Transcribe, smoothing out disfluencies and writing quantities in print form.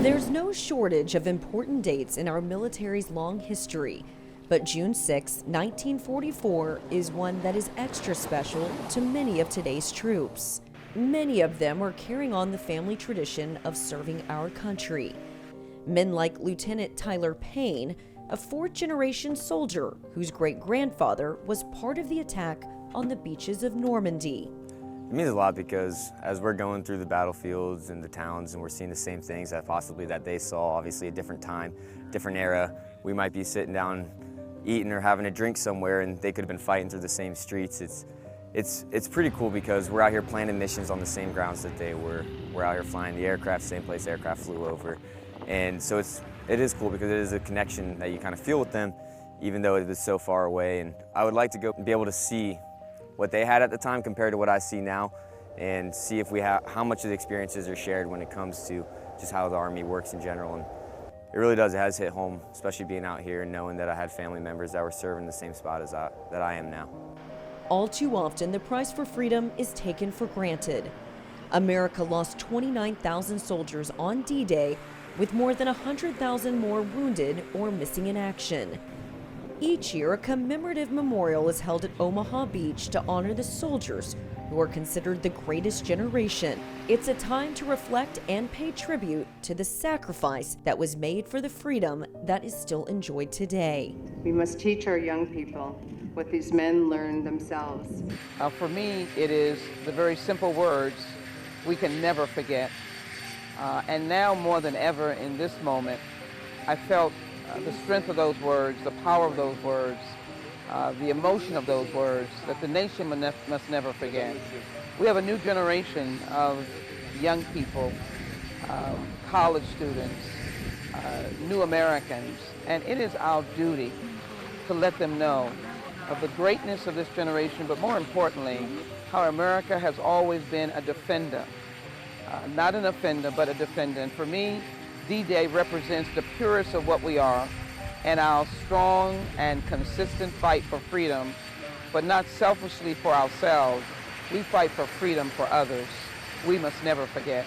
There's no shortage of important dates in our military's long history, but June 6, 1944 is one that is extra special to many of today's troops. Many of them are carrying on the family tradition of serving our country. Men like Lieutenant Tyler Payne, a fourth-generation soldier whose great-grandfather was part of the attack on the beaches of Normandy. It means a lot because as we're going through the battlefields and the towns and we're seeing the same things that they saw, obviously a different time, different era, we might be sitting down eating or having a drink somewhere and they could have been fighting through the same streets. It's pretty cool because we're out here planning missions on the same grounds that they were. We're out here flying the aircraft, same place aircraft flew over. And so it is cool because it is a connection that you kind of feel with them, even though it was so far away. And I would like to go and be able to see what they had at the time compared to what I see now, and see if how much of the experiences are shared when it comes to just how the Army works in general. And it really does, it has hit home, especially being out here and knowing that I had family members that were serving the same spot as that I am now. All too often, the price for freedom is taken for granted. America lost 29,000 soldiers on D-Day, with more than 100,000 more wounded or missing in action. Each year, a commemorative memorial is held at Omaha Beach to honor the soldiers who are considered the greatest generation. It's a time to reflect and pay tribute to the sacrifice that was made for the freedom that is still enjoyed today. We must teach our young people what these men learned themselves. For me, it is the very simple words we can never forget. And now more than ever in this moment, I felt the strength of those words, the power of those words, the emotion of those words that the nation must never forget. We have a new generation of young people, college students, new Americans, and it is our duty to let them know of the greatness of this generation, but more importantly, how America has always been a defender. Not an offender, but a defender. And for me, D-Day represents the purest of what we are and our strong and consistent fight for freedom, but not selfishly for ourselves. We fight for freedom for others. We must never forget.